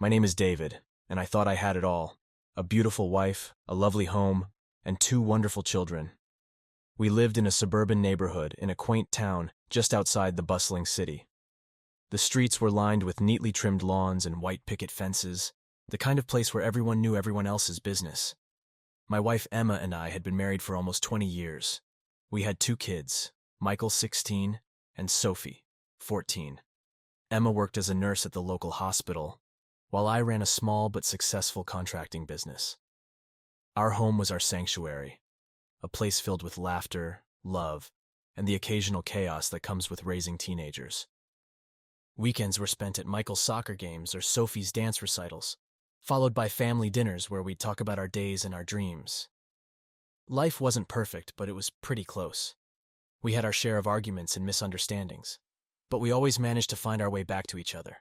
My name is David, and I thought I had it all. A beautiful wife, a lovely home, and two wonderful children. We lived in a suburban neighborhood in a quaint town just outside the bustling city. The streets were lined with neatly trimmed lawns and white picket fences, the kind of place where everyone knew everyone else's business. My wife Emma and I had been married for almost 20 years. We had two kids, Michael, 16, and Sophie, 14. Emma worked as a nurse at the local hospital, while I ran a small but successful contracting business. Our home was our sanctuary, a place filled with laughter, love, and the occasional chaos that comes with raising teenagers. Weekends were spent at Michael's soccer games or Sophie's dance recitals, followed by family dinners where we'd talk about our days and our dreams. Life wasn't perfect, but it was pretty close. We had our share of arguments and misunderstandings, but we always managed to find our way back to each other.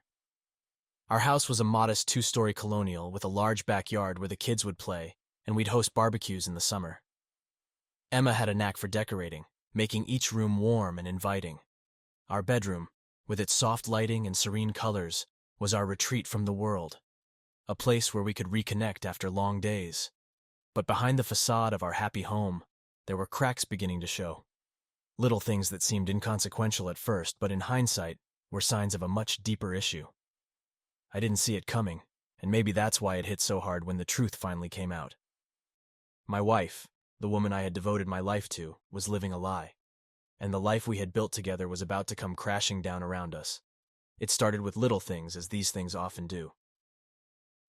Our house was a modest two-story colonial with a large backyard where the kids would play, and we'd host barbecues in the summer. Emma had a knack for decorating, making each room warm and inviting. Our bedroom, with its soft lighting and serene colors, was our retreat from the world, a place where we could reconnect after long days. But behind the facade of our happy home, there were cracks beginning to show. Little things that seemed inconsequential at first, but in hindsight, were signs of a much deeper issue. I didn't see it coming, and maybe that's why it hit so hard when the truth finally came out. My wife, the woman I had devoted my life to, was living a lie, and the life we had built together was about to come crashing down around us. It started with little things, as these things often do.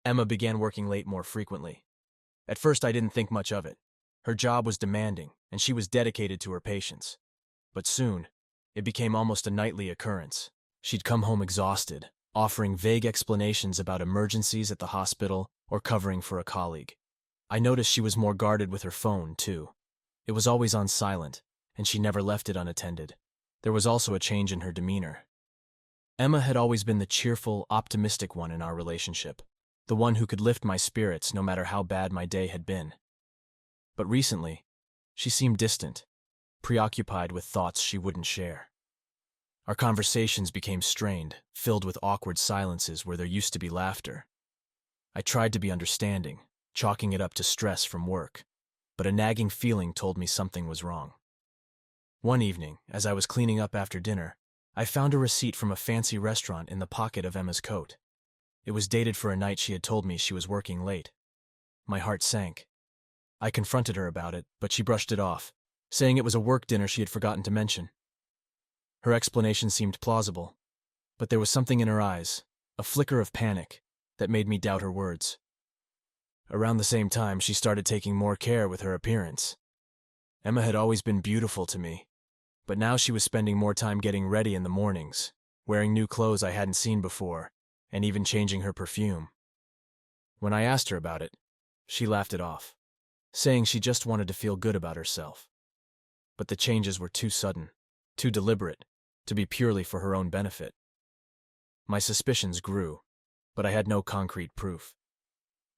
Emma began working late more frequently. At first I didn't think much of it. Her job was demanding, and she was dedicated to her patients. But soon, it became almost a nightly occurrence. She'd come home exhausted, offering vague explanations about emergencies at the hospital or covering for a colleague. I noticed she was more guarded with her phone, too. It was always on silent, and she never left it unattended. There was also a change in her demeanor. Emma had always been the cheerful, optimistic one in our relationship, the one who could lift my spirits no matter how bad my day had been. But recently, she seemed distant, preoccupied with thoughts she wouldn't share. Our conversations became strained, filled with awkward silences where there used to be laughter. I tried to be understanding, chalking it up to stress from work, but a nagging feeling told me something was wrong. One evening, as I was cleaning up after dinner, I found a receipt from a fancy restaurant in the pocket of Emma's coat. It was dated for a night she had told me she was working late. My heart sank. I confronted her about it, but she brushed it off, saying it was a work dinner she had forgotten to mention. Her explanation seemed plausible, but there was something in her eyes, a flicker of panic, that made me doubt her words. Around the same time, she started taking more care with her appearance. Emma had always been beautiful to me, but now she was spending more time getting ready in the mornings, wearing new clothes I hadn't seen before, and even changing her perfume. When I asked her about it, she laughed it off, saying she just wanted to feel good about herself. But the changes were too sudden, too deliberate, to be purely for her own benefit. My suspicions grew, but I had no concrete proof.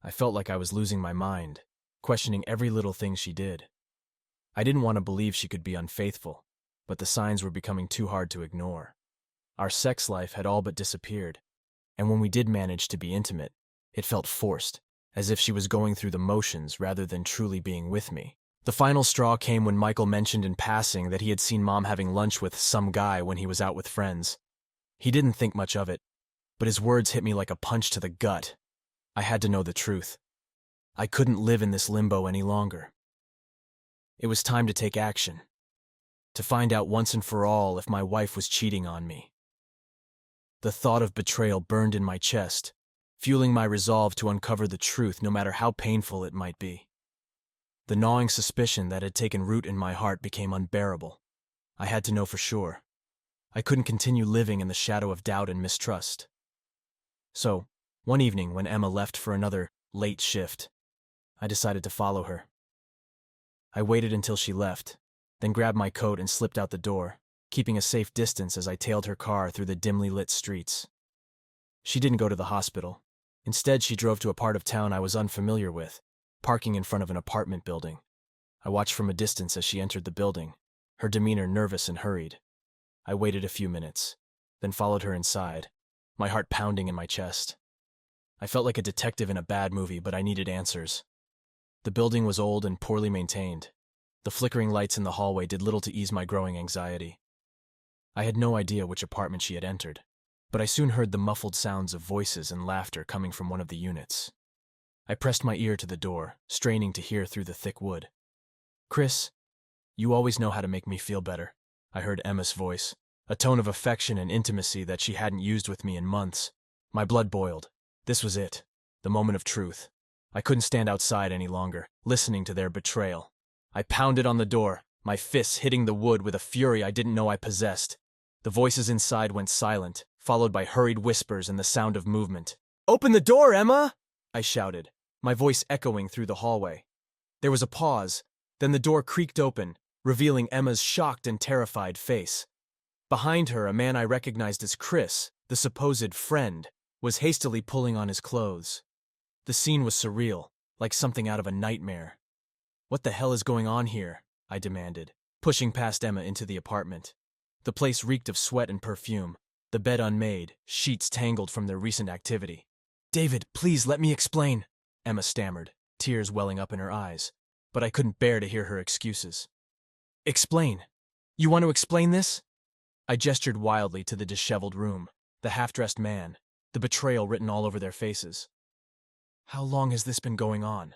I felt like I was losing my mind, questioning every little thing she did. I didn't want to believe she could be unfaithful, but the signs were becoming too hard to ignore. Our sex life had all but disappeared, and when we did manage to be intimate, it felt forced, as if she was going through the motions rather than truly being with me. The final straw came when Michael mentioned in passing that he had seen Mom having lunch with some guy when he was out with friends. He didn't think much of it, but his words hit me like a punch to the gut. I had to know the truth. I couldn't live in this limbo any longer. It was time to take action, to find out once and for all if my wife was cheating on me. The thought of betrayal burned in my chest, fueling my resolve to uncover the truth no matter how painful it might be. The gnawing suspicion that had taken root in my heart became unbearable. I had to know for sure. I couldn't continue living in the shadow of doubt and mistrust. So, one evening when Emma left for another late shift, I decided to follow her. I waited until she left, then grabbed my coat and slipped out the door, keeping a safe distance as I tailed her car through the dimly lit streets. She didn't go to the hospital. Instead, she drove to a part of town I was unfamiliar with, parking in front of an apartment building. I watched from a distance as she entered the building, her demeanor nervous and hurried. I waited a few minutes, then followed her inside, my heart pounding in my chest. I felt like a detective in a bad movie, but I needed answers. The building was old and poorly maintained. The flickering lights in the hallway did little to ease my growing anxiety. I had no idea which apartment she had entered, but I soon heard the muffled sounds of voices and laughter coming from one of the units. I pressed my ear to the door, straining to hear through the thick wood. "Chris, you always know how to make me feel better," I heard Emma's voice, a tone of affection and intimacy that she hadn't used with me in months. My blood boiled. This was it, the moment of truth. I couldn't stand outside any longer, listening to their betrayal. I pounded on the door, my fists hitting the wood with a fury I didn't know I possessed. The voices inside went silent, followed by hurried whispers and the sound of movement. "Open the door, Emma!" I shouted, my voice echoing through the hallway. There was a pause, then the door creaked open, revealing Emma's shocked and terrified face. Behind her, a man I recognized as Chris, the supposed friend, was hastily pulling on his clothes. The scene was surreal, like something out of a nightmare. "What the hell is going on here?" I demanded, pushing past Emma into the apartment. The place reeked of sweat and perfume, the bed unmade, sheets tangled from their recent activity. "David, please let me explain," Emma stammered, tears welling up in her eyes, but I couldn't bear to hear her excuses. "Explain? You want to explain this?" I gestured wildly to the disheveled room, the half-dressed man, the betrayal written all over their faces. "How long has this been going on?"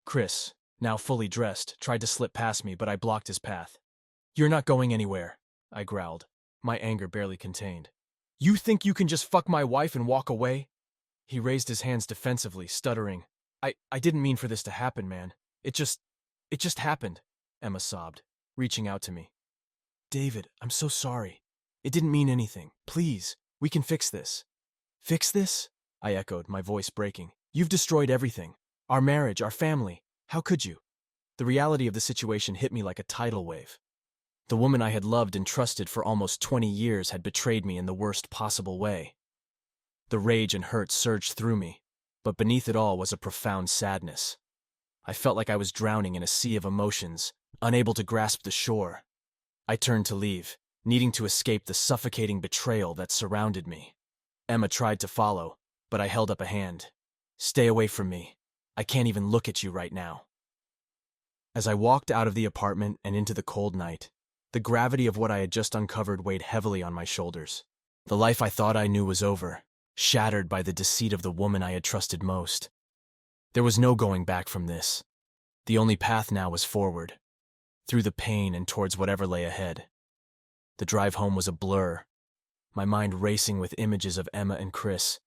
Chris, now fully dressed, tried to slip past me, but I blocked his path. "You're not going anywhere," I growled, my anger barely contained. "You think you can just fuck my wife and walk away?" He raised his hands defensively, stuttering. I didn't mean for this to happen, man. It just happened," Emma sobbed, reaching out to me. "David, I'm so sorry. It didn't mean anything. Please, we can fix this." "Fix this?" I echoed, my voice breaking. "You've destroyed everything. Our marriage, our family. How could you?" The reality of the situation hit me like a tidal wave. The woman I had loved and trusted for almost 20 years had betrayed me in the worst possible way. The rage and hurt surged through me, but beneath it all was a profound sadness. I felt like I was drowning in a sea of emotions, unable to grasp the shore. I turned to leave, needing to escape the suffocating betrayal that surrounded me. Emma tried to follow, but I held up a hand. "Stay away from me. I can't even look at you right now." As I walked out of the apartment and into the cold night, the gravity of what I had just uncovered weighed heavily on my shoulders. The life I thought I knew was over, shattered by the deceit of the woman I had trusted most. There was no going back from this. The only path now was forward, through the pain and towards whatever lay ahead. The drive home was a blur, my mind racing with images of Emma and Chris,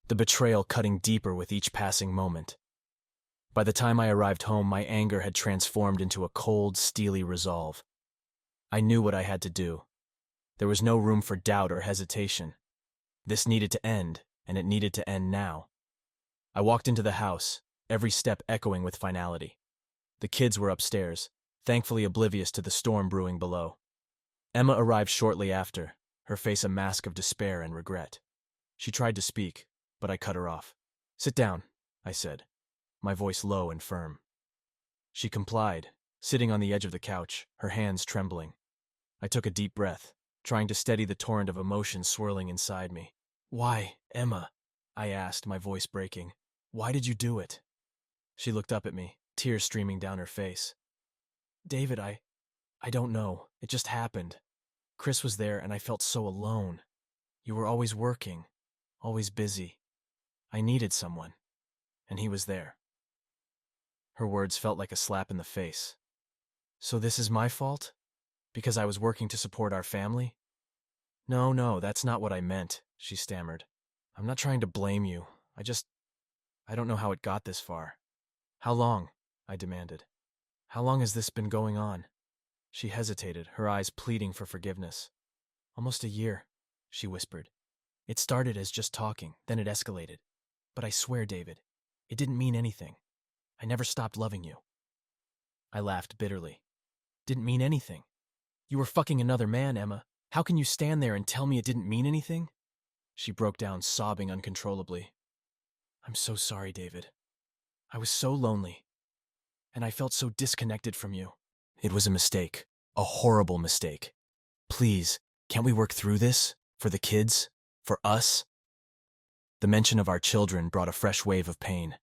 the betrayal cutting deeper with each passing moment. By the time I arrived home, my anger had transformed into a cold, steely resolve. I knew what I had to do. There was no room for doubt or hesitation. This needed to end, and it needed to end now. I walked into the house, every step echoing with finality. The kids were upstairs, thankfully oblivious to the storm brewing below. Emma arrived shortly after, her face a mask of despair and regret. She tried to speak, but I cut her off. "Sit down," I said, my voice low and firm. She complied, sitting on the edge of the couch, her hands trembling. I took a deep breath, trying to steady the torrent of emotion swirling inside me. "Why, Emma?" I asked, my voice breaking. "Why did you do it?" She looked up at me, tears streaming down her face. "David, I don't know. It just happened. Chris was there and I felt so alone. You were always working, always busy. I needed someone, and he was there." Her words felt like a slap in the face. "So this is my fault? Because I was working to support our family?" No, that's not what I meant," she stammered. "I'm not trying to blame you. I don't know how it got this far." "How long?" I demanded. "How long has this been going on?" She hesitated, her eyes pleading for forgiveness. "Almost a year," she whispered. "It started as just talking, then it escalated. But I swear, David, it didn't mean anything. I never stopped loving you." I laughed bitterly. "Didn't mean anything? You were fucking another man, Emma. How can you stand there and tell me it didn't mean anything?" She broke down, sobbing uncontrollably. "I'm so sorry, David. I was so lonely, and I felt so disconnected from you. It was a mistake, a horrible mistake. Please, can't we work through this? For the kids? For us?" The mention of our children brought a fresh wave of pain.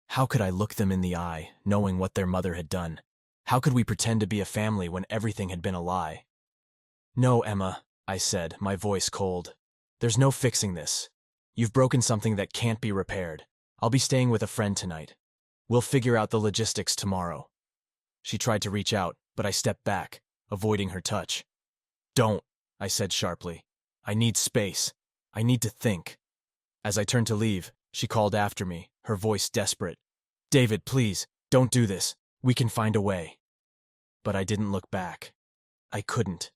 How could I look them in the eye, knowing what their mother had done? How could we pretend to be a family when everything had been a lie? "No, Emma," I said, my voice cold. "There's no fixing this. You've broken something that can't be repaired. I'll be staying with a friend tonight. We'll figure out the logistics tomorrow." She tried to reach out, but I stepped back, avoiding her touch. "Don't," I said sharply. "I need space. I need to think." As I turned to leave, she called after me, her voice desperate. "David, please, don't do this. We can find a way." But I didn't look back. I couldn't.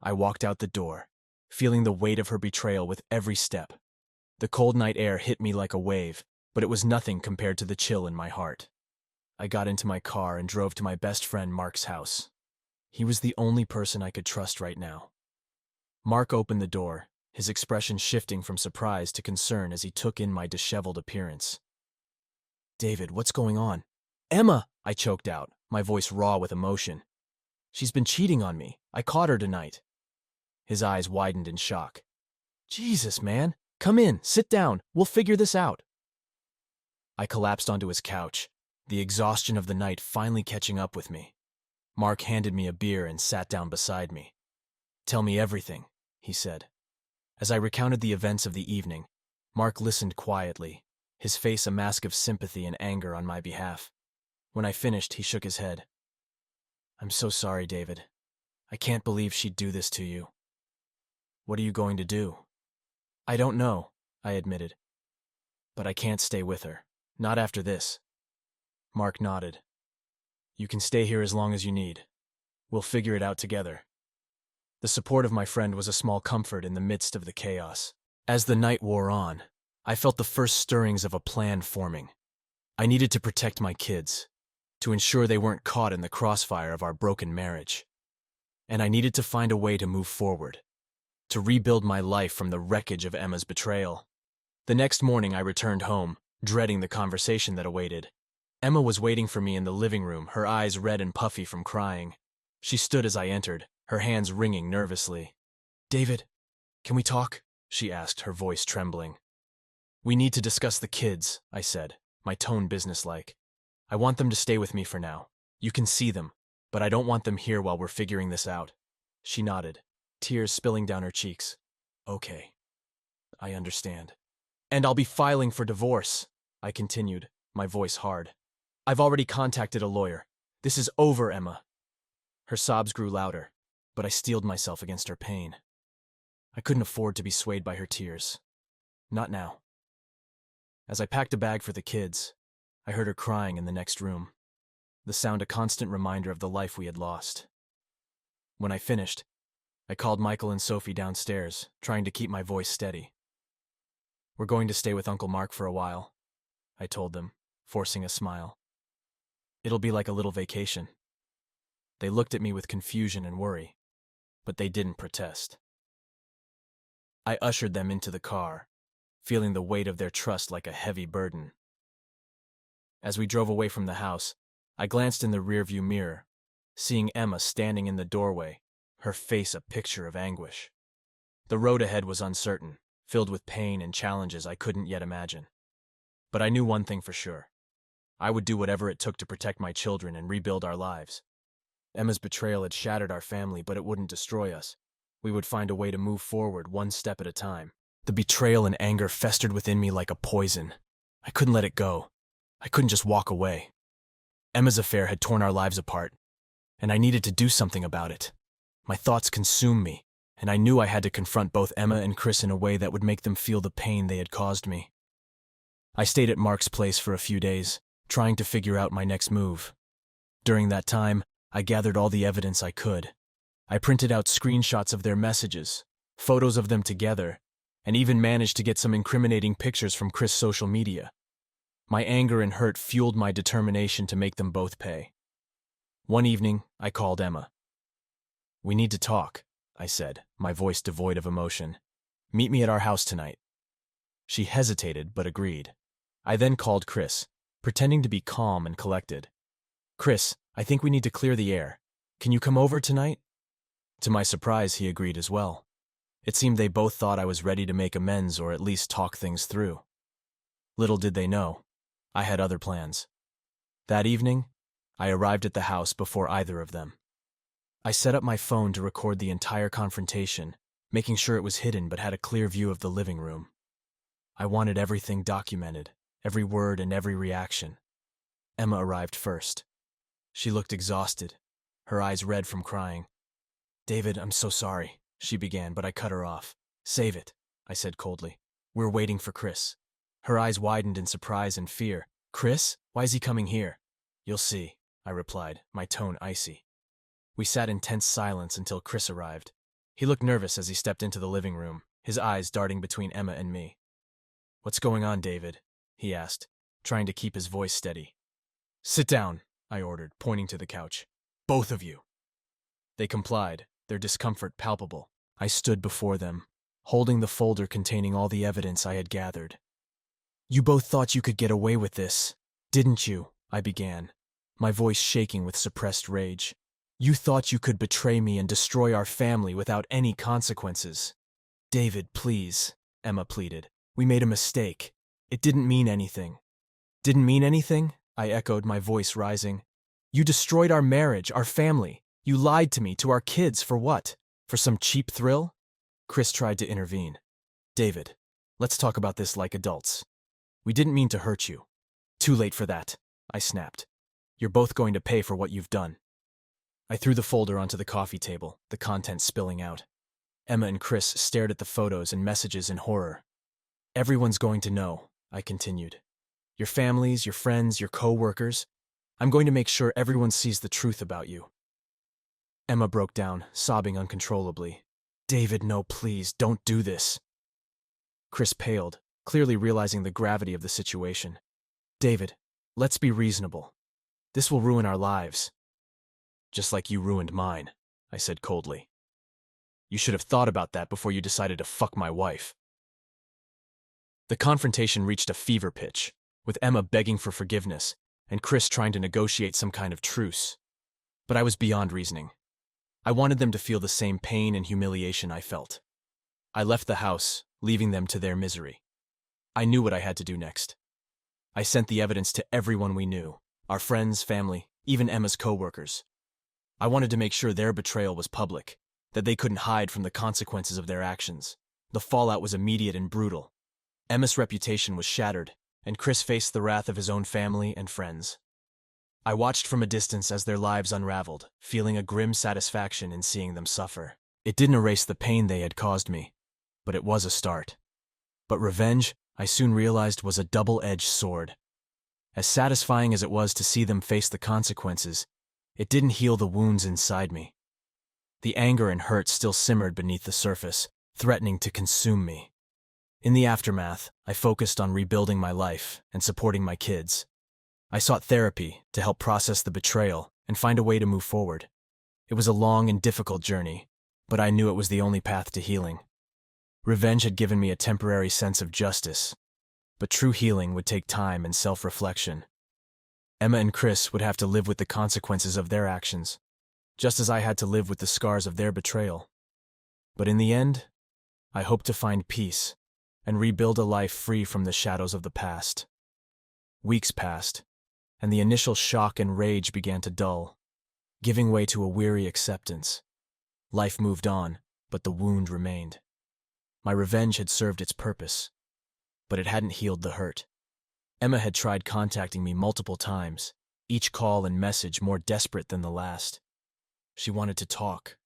I walked out the door, feeling the weight of her betrayal with every step. The cold night air hit me like a wave, but it was nothing compared to the chill in my heart. I got into my car and drove to my best friend Mark's house. He was the only person I could trust right now. Mark opened the door, his expression shifting from surprise to concern as he took in my disheveled appearance. "David, what's going on?" "Emma!" I choked out, my voice raw with emotion. "She's been cheating on me. I caught her tonight." His eyes widened in shock. "Jesus, man. Come in, sit down. We'll figure this out." I collapsed onto his couch, the exhaustion of the night finally catching up with me. Mark handed me a beer and sat down beside me. "Tell me everything," he said. As I recounted the events of the evening, Mark listened quietly, his face a mask of sympathy and anger on my behalf. When I finished, he shook his head. "I'm so sorry, David. I can't believe she'd do this to you." "What are you going to do?" "I don't know," I admitted. "But I can't stay with her. Not after this." Mark nodded. "You can stay here as long as you need. We'll figure it out together." The support of my friend was a small comfort in the midst of the chaos. As the night wore on, I felt the first stirrings of a plan forming. I needed to protect my kids, to ensure they weren't caught in the crossfire of our broken marriage. And I needed to find a way to move forward, to rebuild my life from the wreckage of Emma's betrayal. The next morning I returned home, dreading the conversation that awaited. Emma was waiting for me in the living room, her eyes red and puffy from crying. She stood as I entered, her hands wringing nervously. "David, can we talk?" she asked, her voice trembling. "We need to discuss the kids," I said, my tone businesslike. "I want them to stay with me for now. You can see them, but I don't want them here while we're figuring this out." She nodded, tears spilling down her cheeks. "Okay, I understand." "And I'll be filing for divorce," I continued, my voice hard. "I've already contacted a lawyer. This is over, Emma." Her sobs grew louder, but I steeled myself against her pain. I couldn't afford to be swayed by her tears. Not now. As I packed a bag for the kids, I heard her crying in the next room, the sound a constant reminder of the life we had lost. When I finished, I called Michael and Sophie downstairs, trying to keep my voice steady. "We're going to stay with Uncle Mark for a while," I told them, forcing a smile. "It'll be like a little vacation." They looked at me with confusion and worry, but they didn't protest. I ushered them into the car, feeling the weight of their trust like a heavy burden. As we drove away from the house, I glanced in the rearview mirror, seeing Emma standing in the doorway, her face a picture of anguish. The road ahead was uncertain, filled with pain and challenges I couldn't yet imagine. But I knew one thing for sure. I would do whatever it took to protect my children and rebuild our lives. Emma's betrayal had shattered our family, but it wouldn't destroy us. We would find a way to move forward one step at a time. The betrayal and anger festered within me like a poison. I couldn't let it go. I couldn't just walk away. Emma's affair had torn our lives apart, and I needed to do something about it. My thoughts consumed me, and I knew I had to confront both Emma and Chris in a way that would make them feel the pain they had caused me. I stayed at Mark's place for a few days, trying to figure out my next move. During that time, I gathered all the evidence I could. I printed out screenshots of their messages, photos of them together, and even managed to get some incriminating pictures from Chris' social media. My anger and hurt fueled my determination to make them both pay. One evening, I called Emma. "We need to talk," I said, my voice devoid of emotion. "Meet me at our house tonight." She hesitated, but agreed. I then called Chris, pretending to be calm and collected. "Chris, I think we need to clear the air. Can you come over tonight?" To my surprise, he agreed as well. It seemed they both thought I was ready to make amends or at least talk things through. Little did they know, I had other plans. That evening, I arrived at the house before either of them. I set up my phone to record the entire confrontation, making sure it was hidden but had a clear view of the living room. I wanted everything documented, every word and every reaction. Emma arrived first. She looked exhausted, her eyes red from crying. "David, I'm so sorry," she began, but I cut her off. "Save it," I said coldly. "We're waiting for Chris." Her eyes widened in surprise and fear. "Chris? Why is he coming here?" "You'll see," I replied, my tone icy. We sat in tense silence until Chris arrived. He looked nervous as he stepped into the living room, his eyes darting between Emma and me. "What's going on, David?" he asked, trying to keep his voice steady. "Sit down," I ordered, pointing to the couch. "Both of you." They complied, their discomfort palpable. I stood before them, holding the folder containing all the evidence I had gathered. "You both thought you could get away with this, didn't you?" I began, my voice shaking with suppressed rage. "You thought you could betray me and destroy our family without any consequences." "David, please," Emma pleaded. "We made a mistake. It didn't mean anything." "Didn't mean anything?" I echoed, my voice rising. "You destroyed our marriage, our family. You lied to me, to our kids, for what? For some cheap thrill?" Chris tried to intervene. "David, let's talk about this like adults. We didn't mean to hurt you." "Too late for that," I snapped. "You're both going to pay for what you've done." I threw the folder onto the coffee table, the contents spilling out. Emma and Chris stared at the photos and messages in horror. "Everyone's going to know," I continued. "Your families, your friends, your co-workers. I'm going to make sure everyone sees the truth about you." Emma broke down, sobbing uncontrollably. "David, no, please, don't do this." Chris paled, clearly realizing the gravity of the situation. "David, let's be reasonable. This will ruin our lives." "Just like you ruined mine," I said coldly. "You should have thought about that before you decided to fuck my wife." The confrontation reached a fever pitch, with Emma begging for forgiveness and Chris trying to negotiate some kind of truce. But I was beyond reasoning. I wanted them to feel the same pain and humiliation I felt. I left the house, leaving them to their misery. I knew what I had to do next. I sent the evidence to everyone we knew, our friends, family, even Emma's co-workers. I wanted to make sure their betrayal was public, that they couldn't hide from the consequences of their actions. The fallout was immediate and brutal. Emma's reputation was shattered, and Chris faced the wrath of his own family and friends. I watched from a distance as their lives unraveled, feeling a grim satisfaction in seeing them suffer. It didn't erase the pain they had caused me, but it was a start. But revenge, I soon realized, was a double-edged sword. As satisfying as it was to see them face the consequences, it didn't heal the wounds inside me. The anger and hurt still simmered beneath the surface, threatening to consume me. In the aftermath, I focused on rebuilding my life and supporting my kids. I sought therapy to help process the betrayal and find a way to move forward. It was a long and difficult journey, but I knew it was the only path to healing. Revenge had given me a temporary sense of justice, but true healing would take time and self-reflection. Emma and Chris would have to live with the consequences of their actions, just as I had to live with the scars of their betrayal. But in the end, I hoped to find peace and rebuild a life free from the shadows of the past. Weeks passed, and the initial shock and rage began to dull, giving way to a weary acceptance. Life moved on, but the wound remained. My revenge had served its purpose, but it hadn't healed the hurt. Emma had tried contacting me multiple times, each call and message more desperate than the last. She wanted to talk,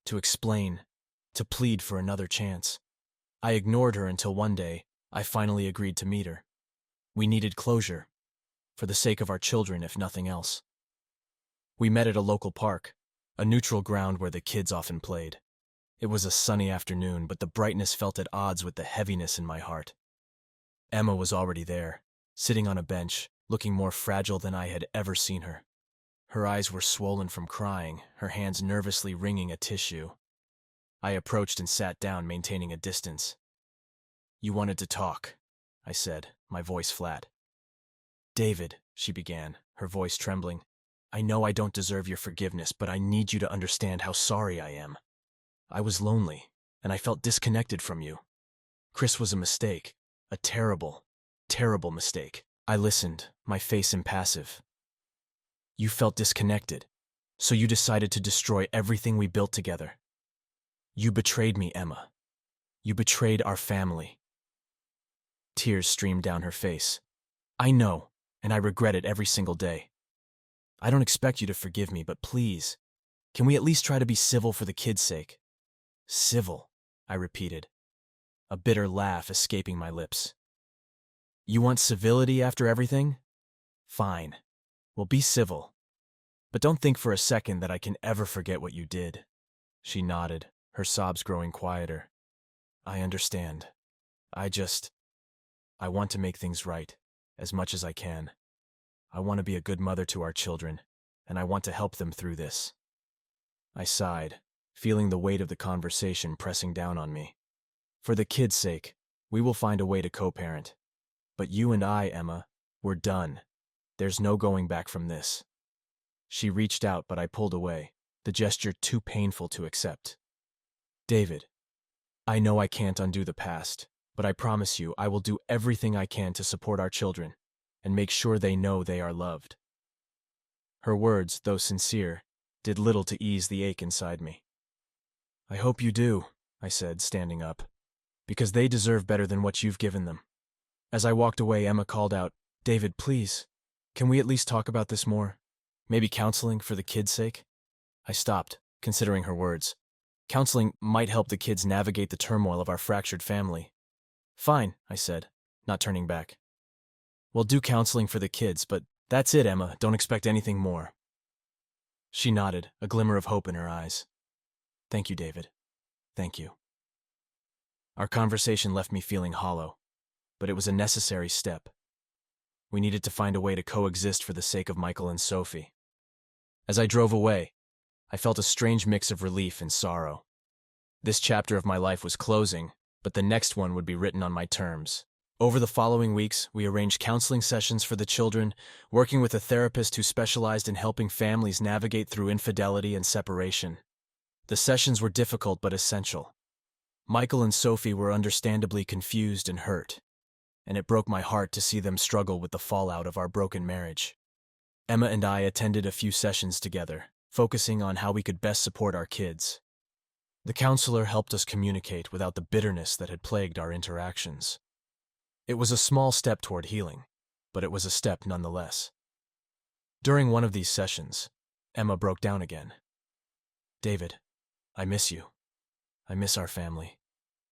to explain, to plead for another chance. I ignored her until one day, I finally agreed to meet her. We needed closure, for the sake of our children if nothing else. We met at a local park, a neutral ground where the kids often played. It was a sunny afternoon, but the brightness felt at odds with the heaviness in my heart. Emma was already there, sitting on a bench, looking more fragile than I had ever seen her. Her eyes were swollen from crying, her hands nervously wringing a tissue. I approached and sat down, maintaining a distance. "You wanted to talk," I said, my voice flat. "David," she began, her voice trembling, "I know I don't deserve your forgiveness, but I need you to understand how sorry I am. I was lonely, and I felt disconnected from you. Chris was a mistake, a terrible, terrible mistake. I listened, my face impassive. You felt disconnected, so you decided to destroy everything we built together. You betrayed me, Emma. You betrayed our family. Tears streamed down her face. I know, and I regret it every single day. I don't expect you to forgive me, but please, can we at least try to be civil for the kids' sake? Civil, I repeated, a bitter laugh escaping my lips. You want civility after everything? Fine, we'll be civil. But don't think for a second that I can ever forget what you did. She nodded, her sobs growing quieter. I understand. I want to make things right, as much as I can. I want to be a good mother to our children, and I want to help them through this. I sighed, feeling the weight of the conversation pressing down on me. For the kids' sake, we will find a way to co-parent. But you and I, Emma, we're done. There's no going back from this. She reached out, but I pulled away, the gesture too painful to accept. David, I know I can't undo the past, but I promise you I will do everything I can to support our children and make sure they know they are loved. Her words, though sincere, did little to ease the ache inside me. I hope you do, I said, standing up, because they deserve better than what you've given them. As I walked away, Emma called out, David, please, can we at least talk about this more? Maybe counseling for the kids' sake? I stopped, considering her words. Counseling might help the kids navigate the turmoil of our fractured family. Fine, I said, not turning back. We'll do counseling for the kids, but that's it, Emma. Don't expect anything more. She nodded, a glimmer of hope in her eyes. Thank you, David. Thank you. Our conversation left me feeling hollow, but it was a necessary step. We needed to find a way to coexist for the sake of Michael and Sophie. As I drove away, I felt a strange mix of relief and sorrow. This chapter of my life was closing, but the next one would be written on my terms. Over the following weeks, we arranged counseling sessions for the children, working with a therapist who specialized in helping families navigate through infidelity and separation. The sessions were difficult but essential. Michael and Sophie were understandably confused and hurt, and it broke my heart to see them struggle with the fallout of our broken marriage. Emma and I attended a few sessions together, focusing on how we could best support our kids. The counselor helped us communicate without the bitterness that had plagued our interactions. It was a small step toward healing, but it was a step nonetheless. During one of these sessions, Emma broke down again. David, I miss you. I miss our family.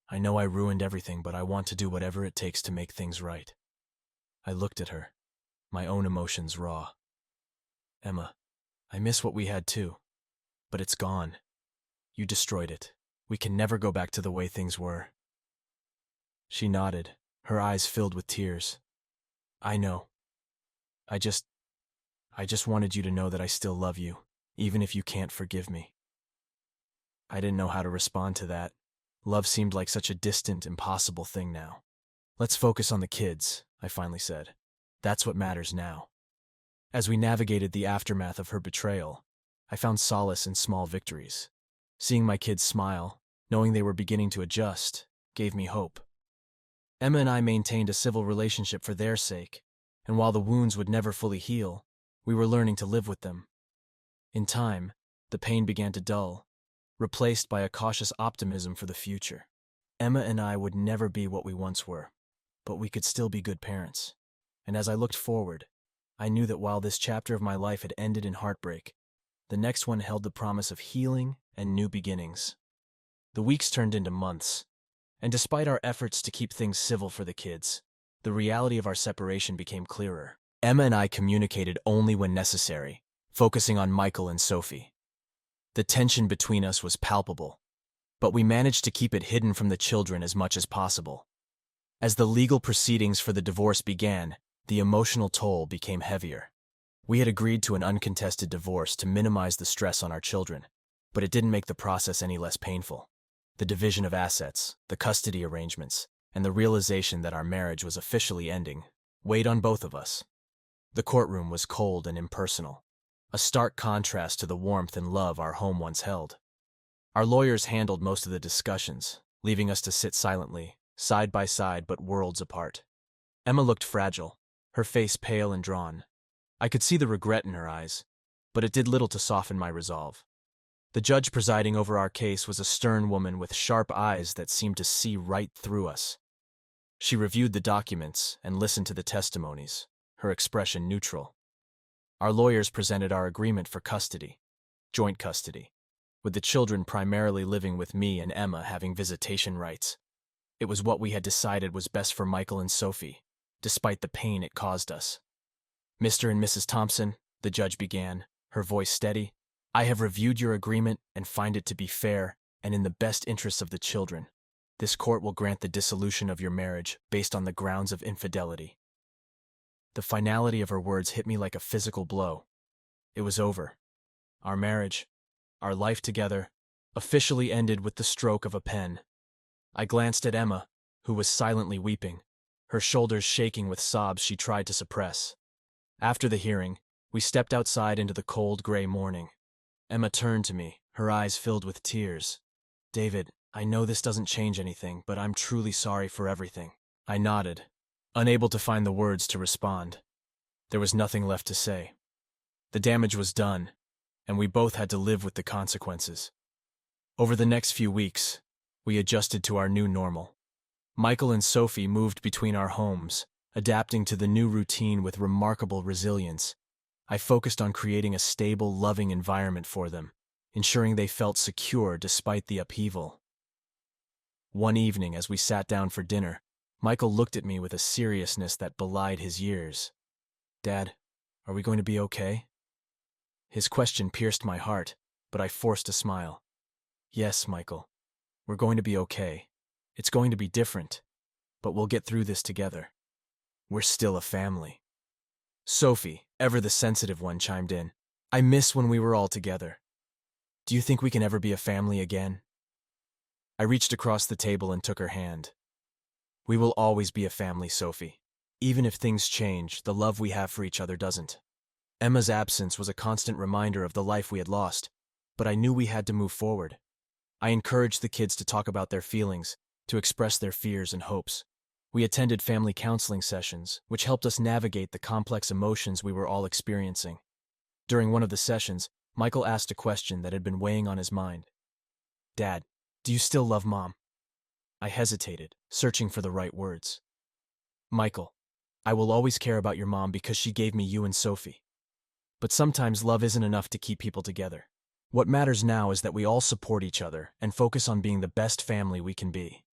I know I ruined everything, but I want to do whatever it takes to make things right. I looked at her, my own emotions raw. Emma, I miss what we had too, but it's gone. You destroyed it. We can never go back to the way things were. She nodded, her eyes filled with tears. I know. I just wanted you to know that I still love you, even if you can't forgive me. I didn't know how to respond to that. Love seemed like such a distant, impossible thing now. Let's focus on the kids, I finally said. That's what matters now. As we navigated the aftermath of her betrayal, I found solace in small victories. Seeing my kids smile, knowing they were beginning to adjust, gave me hope. Emma and I maintained a civil relationship for their sake, and while the wounds would never fully heal, we were learning to live with them. In time, the pain began to dull, replaced by a cautious optimism for the future. Emma and I would never be what we once were, but we could still be good parents. And as I looked forward, I knew that while this chapter of my life had ended in heartbreak, the next one held the promise of healing and new beginnings. The weeks turned into months, and despite our efforts to keep things civil for the kids, the reality of our separation became clearer. Emma and I communicated only when necessary, focusing on Michael and Sophie. The tension between us was palpable, but we managed to keep it hidden from the children as much as possible. As the legal proceedings for the divorce began, the emotional toll became heavier. We had agreed to an uncontested divorce to minimize the stress on our children, but it didn't make the process any less painful. The division of assets, the custody arrangements, and the realization that our marriage was officially ending weighed on both of us. The courtroom was cold and impersonal, a stark contrast to the warmth and love our home once held. Our lawyers handled most of the discussions, leaving us to sit silently, side by side but worlds apart. Emma looked fragile, her face pale and drawn. I could see the regret in her eyes, but it did little to soften my resolve. The judge presiding over our case was a stern woman with sharp eyes that seemed to see right through us. She reviewed the documents and listened to the testimonies, her expression neutral. Our lawyers presented our agreement for custody, joint custody, with the children primarily living with me and Emma having visitation rights. It was what we had decided was best for Michael and Sophie, despite the pain it caused us. Mr. and Mrs. Thompson, the judge began, her voice steady, I have reviewed your agreement and find it to be fair and in the best interests of the children. This court will grant the dissolution of your marriage based on the grounds of infidelity. The finality of her words hit me like a physical blow. It was over. Our marriage, our life together, officially ended with the stroke of a pen. I glanced at Emma, who was silently weeping, her shoulders shaking with sobs she tried to suppress. After the hearing, we stepped outside into the cold gray morning. Emma turned to me, her eyes filled with tears. David, I know this doesn't change anything, but I'm truly sorry for everything. I nodded, unable to find the words to respond. There was nothing left to say. The damage was done, and we both had to live with the consequences. Over the next few weeks, we adjusted to our new normal. Michael and Sophie moved between our homes, adapting to the new routine with remarkable resilience. I focused on creating a stable, loving environment for them, ensuring they felt secure despite the upheaval. One evening, as we sat down for dinner, Michael looked at me with a seriousness that belied his years. Dad, are we going to be okay? His question pierced my heart, but I forced a smile. Yes, Michael, we're going to be okay. It's going to be different, but we'll get through this together. We're still a family. Sophie, ever the sensitive one, chimed in. I miss when we were all together. Do you think we can ever be a family again? I reached across the table and took her hand. We will always be a family, Sophie. Even if things change, the love we have for each other doesn't. Emma's absence was a constant reminder of the life we had lost, but I knew we had to move forward. I encouraged the kids to talk about their feelings, to express their fears and hopes. We attended family counseling sessions, which helped us navigate the complex emotions we were all experiencing. During one of the sessions, Michael asked a question that had been weighing on his mind. Dad, do you still love Mom? I hesitated, searching for the right words. Michael, I will always care about your mom because she gave me you and Sophie. But sometimes love isn't enough to keep people together. What matters now is that we all support each other and focus on being the best family we can be.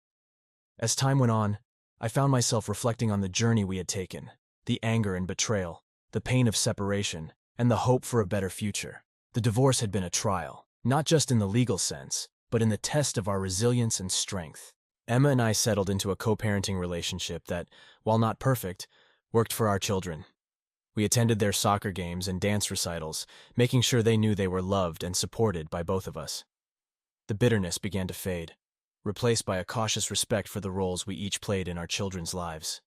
As time went on, I found myself reflecting on the journey we had taken, the anger and betrayal, the pain of separation, and the hope for a better future. The divorce had been a trial, not just in the legal sense, but in the test of our resilience and strength. Emma and I settled into a co-parenting relationship that, while not perfect, worked for our children. We attended their soccer games and dance recitals, making sure they knew they were loved and supported by both of us. The bitterness began to fade, replaced by a cautious respect for the roles we each played in our children's lives.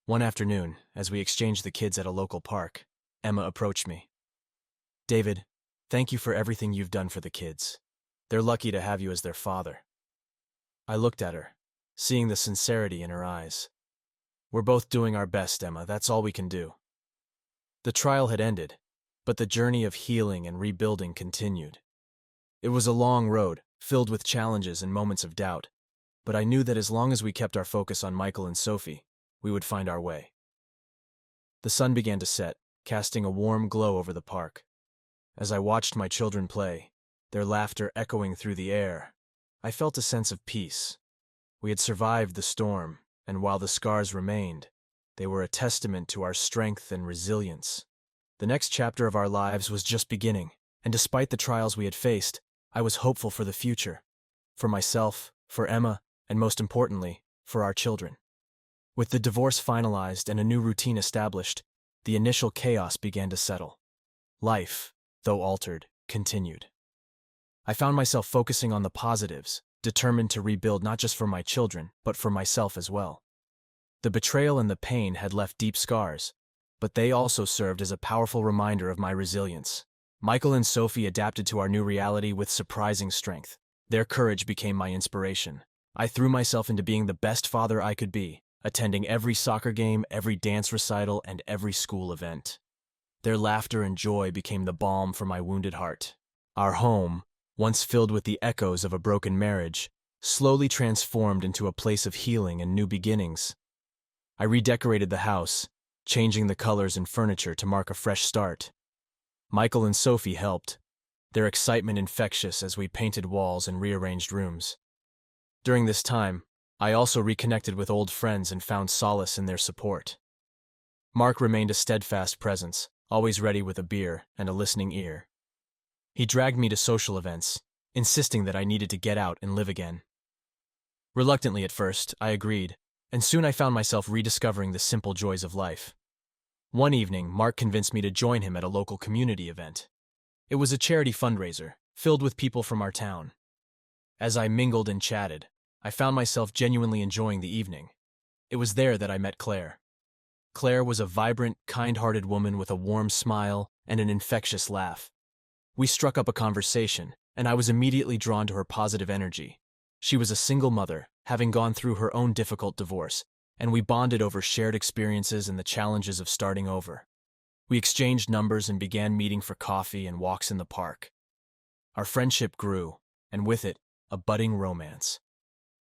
One afternoon, as we exchanged the kids at a local park, Emma approached me. David, thank you for everything you've done for the kids. They're lucky to have you as their father. I looked at her, seeing the sincerity in her eyes. We're both doing our best, Emma. That's all we can do. The trial had ended, but the journey of healing and rebuilding continued. It was a long road, filled with challenges and moments of doubt, but I knew that as long as we kept our focus on Michael and Sophie, we would find our way. The sun began to set, casting a warm glow over the park. As I watched my children play, their laughter echoing through the air, I felt a sense of peace. We had survived the storm, and while the scars remained, they were a testament to our strength and resilience. The next chapter of our lives was just beginning, and despite the trials we had faced, I was hopeful for the future. For myself, for Emma, and most importantly, for our children. With the divorce finalized and a new routine established, the initial chaos began to settle. Life, though altered, continued. I found myself focusing on the positives, determined to rebuild not just for my children, but for myself as well. The betrayal and the pain had left deep scars, but they also served as a powerful reminder of my resilience. Michael and Sophie adapted to our new reality with surprising strength. Their courage became my inspiration. I threw myself into being the best father I could be, attending every soccer game, every dance recital, and every school event. Their laughter and joy became the balm for my wounded heart. Our home, once filled with the echoes of a broken marriage, slowly transformed into a place of healing and new beginnings. I redecorated the house, changing the colors and furniture to mark a fresh start. Michael and Sophie helped, their excitement infectious as we painted walls and rearranged rooms. During this time, I also reconnected with old friends and found solace in their support. Mark remained a steadfast presence, always ready with a beer and a listening ear. He dragged me to social events, insisting that I needed to get out and live again. Reluctantly at first, I agreed, and soon I found myself rediscovering the simple joys of life. One evening, Mark convinced me to join him at a local community event. It was a charity fundraiser, filled with people from our town. As I mingled and chatted, I found myself genuinely enjoying the evening. It was there that I met Claire. Claire was a vibrant, kind-hearted woman with a warm smile and an infectious laugh. We struck up a conversation, and I was immediately drawn to her positive energy. She was a single mother, having gone through her own difficult divorce, and we bonded over shared experiences and the challenges of starting over. We exchanged numbers and began meeting for coffee and walks in the park. Our friendship grew, and with it, a budding romance.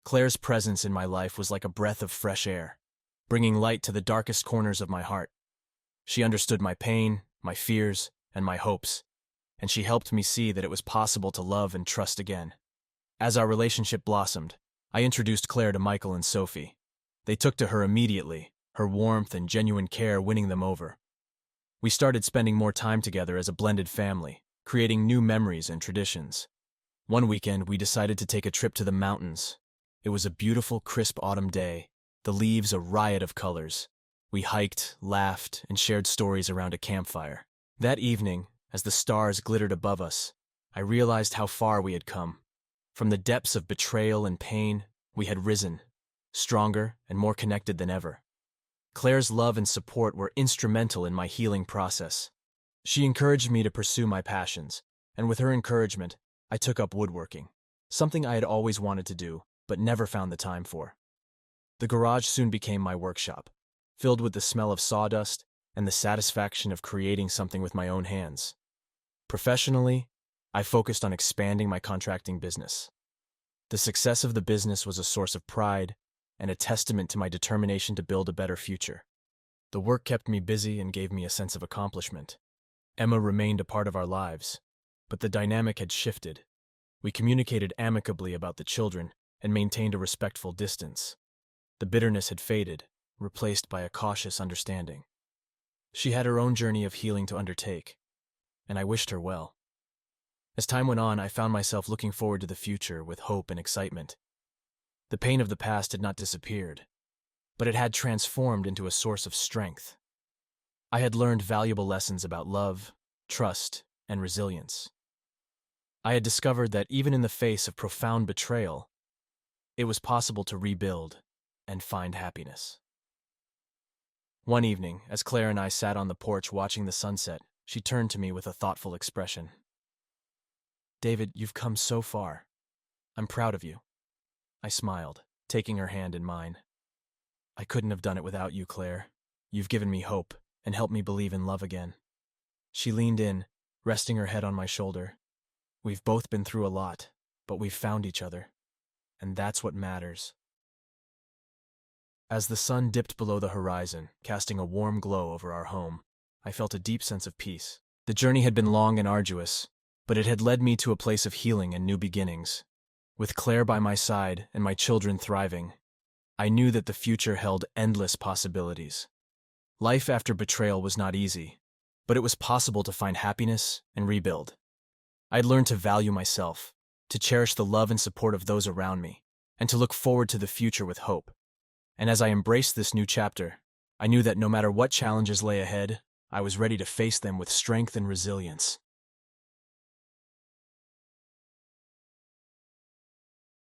Claire's presence in my life was like a breath of fresh air, bringing light to the darkest corners of my heart. She understood my pain, my fears, and my hopes, and she helped me see that it was possible to love and trust again. As our relationship blossomed, I introduced Claire to Michael and Sophie. They took to her immediately, her warmth and genuine care winning them over. We started spending more time together as a blended family, creating new memories and traditions. One weekend, we decided to take a trip to the mountains. It was a beautiful, crisp autumn day, the leaves a riot of colors. We hiked, laughed, and shared stories around a campfire. That evening, as the stars glittered above us, I realized how far we had come. From the depths of betrayal and pain, we had risen, stronger and more connected than ever. Claire's love and support were instrumental in my healing process. She encouraged me to pursue my passions, and with her encouragement, I took up woodworking, something I had always wanted to do, but never found the time for. The garage soon became my workshop, filled with the smell of sawdust and the satisfaction of creating something with my own hands. Professionally, I focused on expanding my contracting business. The success of the business was a source of pride and a testament to my determination to build a better future. The work kept me busy and gave me a sense of accomplishment. Emma remained a part of our lives, but the dynamic had shifted. We communicated amicably about the children and maintained a respectful distance. The bitterness had faded, replaced by a cautious understanding. She had her own journey of healing to undertake, and I wished her well. As time went on, I found myself looking forward to the future with hope and excitement. The pain of the past had not disappeared, but it had transformed into a source of strength. I had learned valuable lessons about love, trust, and resilience. I had discovered that even in the face of profound betrayal, it was possible to rebuild and find happiness. One evening, as Claire and I sat on the porch watching the sunset, she turned to me with a thoughtful expression. "David, you've come so far. I'm proud of you." I smiled, taking her hand in mine. "I couldn't have done it without you, Claire. You've given me hope and helped me believe in love again." She leaned in, resting her head on my shoulder. "We've both been through a lot, but we've found each other, and that's what matters." As the sun dipped below the horizon, casting a warm glow over our home, I felt a deep sense of peace. The journey had been long and arduous, but it had led me to a place of healing and new beginnings. With Claire by my side and my children thriving, I knew that the future held endless possibilities. Life after betrayal was not easy, but it was possible to find happiness and rebuild. I'd learned to value myself, to cherish the love and support of those around me, and to look forward to the future with hope. And as I embraced this new chapter, I knew that no matter what challenges lay ahead, I was ready to face them with strength and resilience.